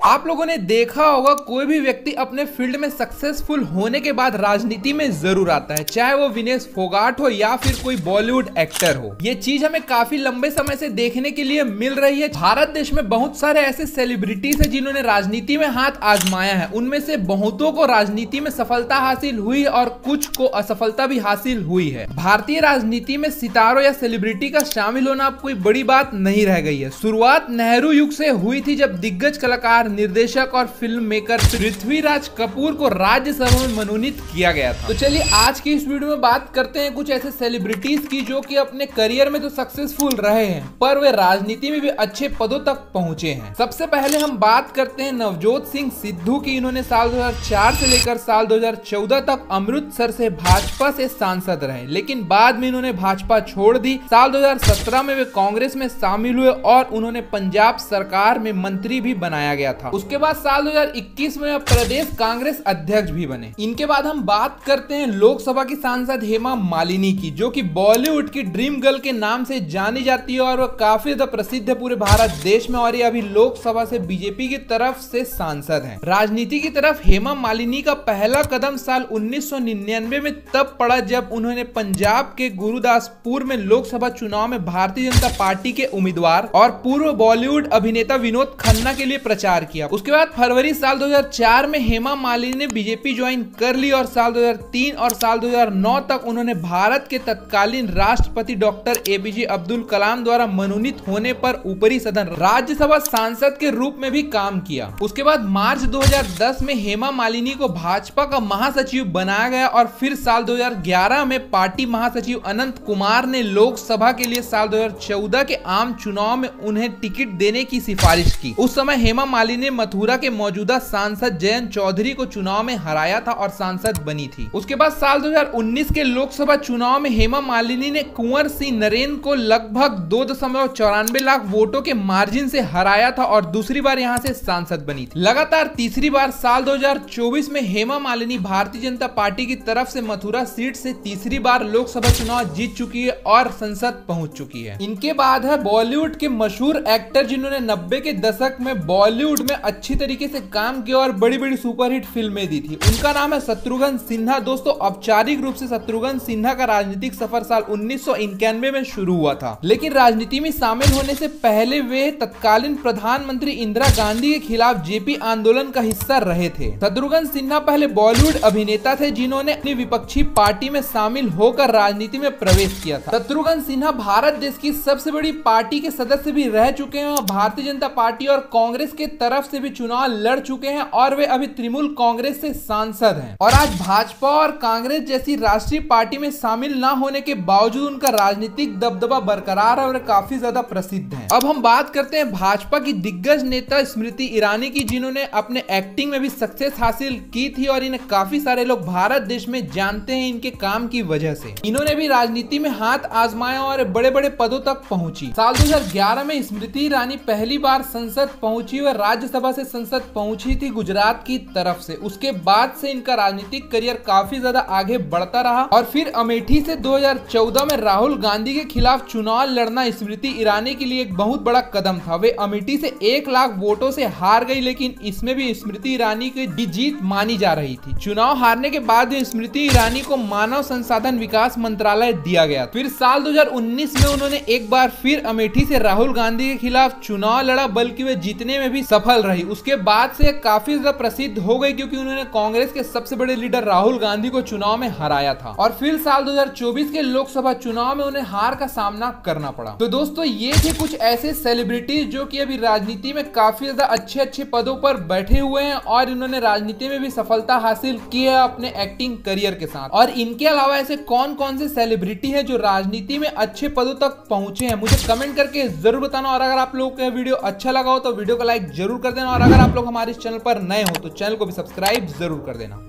आप लोगों ने देखा होगा कोई भी व्यक्ति अपने फील्ड में सक्सेसफुल होने के बाद राजनीति में जरूर आता है, चाहे वो विनेश फोगाट हो या फिर कोई बॉलीवुड एक्टर हो। ये चीज हमें काफी लंबे समय से देखने के लिए मिल रही है। भारत देश में बहुत सारे ऐसे सेलिब्रिटीज हैं जिन्होंने राजनीति में हाथ आजमाया है। उनमें से बहुतों को राजनीति में सफलता हासिल हुई और कुछ को असफलता भी हासिल हुई है। भारतीय राजनीति में सितारों या सेलिब्रिटी का शामिल होना अब कोई बड़ी बात नहीं रह गई है। शुरुआत नेहरू युग से हुई थी जब दिग्गज कलाकार, निर्देशक और फिल्म मेकर पृथ्वीराज कपूर को राज्यसभा में मनोनीत किया गया था। तो चलिए आज की इस वीडियो में बात करते हैं कुछ ऐसे सेलिब्रिटीज की जो कि अपने करियर में तो सक्सेसफुल रहे हैं पर वे राजनीति में भी अच्छे पदों तक पहुंचे हैं। सबसे पहले हम बात करते हैं नवजोत सिंह सिद्धू की। इन्होंने साल 2004 से लेकर साल 2014 तक अमृतसर से भाजपा से सांसद रहे, लेकिन बाद में इन्होंने भाजपा छोड़ दी। साल 2017 में वे कांग्रेस में शामिल हुए और उन्होंने पंजाब सरकार में मंत्री भी बनाया गया था। उसके बाद साल 2021 में प्रदेश कांग्रेस अध्यक्ष भी बने। इनके बाद हम बात करते हैं लोकसभा की सांसद हेमा मालिनी की, जो कि बॉलीवुड की ड्रीम गर्ल के नाम से जानी जाती है और वह काफी ज्यादा प्रसिद्ध है पूरे भारत देश में और ये अभी लोकसभा से बीजेपी की तरफ से सांसद हैं। राजनीति की तरफ हेमा मालिनी का पहला कदम साल 1999 में तब पड़ा जब उन्होंने पंजाब के गुरुदासपुर में लोकसभा चुनाव में भारतीय जनता पार्टी के उम्मीदवार और पूर्व बॉलीवुड अभिनेता विनोद खन्ना के लिए प्रचार किया। उसके बाद फरवरी साल 2004 में हेमा मालिनी ने बीजेपी ज्वाइन कर ली और साल 2003 और साल 2009 तक उन्होंने भारत के तत्कालीन राष्ट्रपति डॉक्टर एपीजे अब्दुल कलाम द्वारा मनोनीत होने पर ऊपरी सदन राज्यसभा सांसद के रूप में भी काम किया। उसके बाद मार्च 2010 में हेमा मालिनी को भाजपा का महासचिव बनाया गया और फिर साल 2011 में पार्टी महासचिव अनंत कुमार ने लोकसभा के लिए साल 2014 के आम चुनाव में उन्हें टिकट देने की सिफारिश की। उस समय हेमा मालिनी ने मथुरा के मौजूदा सांसद जयंत चौधरी को चुनाव में हराया था और सांसद बनी थी। उसके बाद साल 2019 के लोकसभा चुनाव में हेमा मालिनी ने कुंवर सिंह नरेन को लगभग 2.94 लाख वोटों के मार्जिन से हराया था और दूसरी बार यहां से सांसद बनी थी। लगातार तीसरी बार साल 2024 में हेमा मालिनी भारतीय जनता पार्टी की तरफ से मथुरा सीट से तीसरी बार लोकसभा चुनाव जीत चुकी है और संसद पहुंच चुकी है। इनके बाद है बॉलीवुड के मशहूर एक्टर जिन्होंने 90 के दशक में बॉलीवुड में अच्छी तरीके से काम किया और बड़ी बड़ी सुपरहिट फिल्में दी थी। उनका नाम है शत्रुघ्न सिन्हा। दोस्तों औपचारिक रूप से शत्रुघ्न सिन्हा का राजनीतिक सफर साल 1991 में शुरू हुआ था, लेकिन राजनीति में शामिल होने से पहले वे तत्कालीन प्रधानमंत्री इंदिरा गांधी के खिलाफ जेपी आंदोलन का हिस्सा रहे थे। शत्रुघ्न सिन्हा पहले बॉलीवुड अभिनेता थे जिन्होंने अपनी विपक्षी पार्टी में शामिल होकर राजनीति में प्रवेश किया था। शत्रुघ्न सिन्हा भारत देश की सबसे बड़ी पार्टी के सदस्य भी रह चुके हैं और भारतीय जनता पार्टी और कांग्रेस के तरफ से भी चुनाव लड़ चुके हैं और वे अभी तृणमूल कांग्रेस से सांसद हैं। और आज भाजपा और कांग्रेस जैसी राष्ट्रीय पार्टी में शामिल न होने के बावजूद उनका राजनीतिक दबदबा बरकरार है और काफी ज्यादा प्रसिद्ध हैं। अब हम बात करते हैं भाजपा की दिग्गज नेता स्मृति ईरानी की, जिन्होंने अपने एक्टिंग में भी सक्सेस हासिल की थी और इन्हें काफी सारे लोग भारत देश में जानते हैं इनके काम की वजह से। इन्होंने भी राजनीति में हाथ आजमाया और बड़े बड़े पदों तक पहुंची। साल 2011 में स्मृति ईरानी पहली बार संसद पहुंची और राज्यसभा से संसद पहुंची थी गुजरात की तरफ से। उसके बाद से इनका राजनीतिक करियर काफी ज्यादा आगे बढ़ता रहा और फिर अमेठी से 2014 में राहुल गांधी के खिलाफ चुनाव लड़ना स्मृति ईरानी के लिए एक बहुत बड़ा कदम था। वे अमेठी से 1 लाख वोटों से हार गई, लेकिन इसमें भी स्मृति ईरानी की जीत मानी जा रही थी। चुनाव हारने के बाद स्मृति ईरानी को मानव संसाधन विकास मंत्रालय दिया गया। फिर साल 2019 में उन्होंने एक बार फिर अमेठी से राहुल गांधी के खिलाफ चुनाव लड़ा, बल्कि वे जीतने में भी सफल रही। उसके बाद से काफी ज्यादा प्रसिद्ध हो गई क्योंकि उन्होंने कांग्रेस के सबसे बड़े लीडर राहुल गांधी को चुनाव में हराया था और फिर साल 2024 के लोकसभा चुनाव में उन्हें हार का सामना करना पड़ा। तो दोस्तों ये थे कुछ ऐसे सेलिब्रिटीज जो कि अभी राजनीति में काफी ज्यादा अच्छे पदों पर बैठे हुए हैं और इन्होंने राजनीति में भी सफलता हासिल की है अपने एक्टिंग करियर के साथ। और इनके अलावा ऐसे कौन कौन से सेलिब्रिटी है जो राजनीति में अच्छे पदों तक पहुंचे हैं, मुझे कमेंट करके जरूर बताना। और अगर आप लोगों को वीडियो अच्छा लगा हो तो वीडियो को लाइक जरूर कर देना और अगर आप लोग हमारे इस चैनल पर नए हो तो चैनल को भी सब्सक्राइब जरूर कर देना।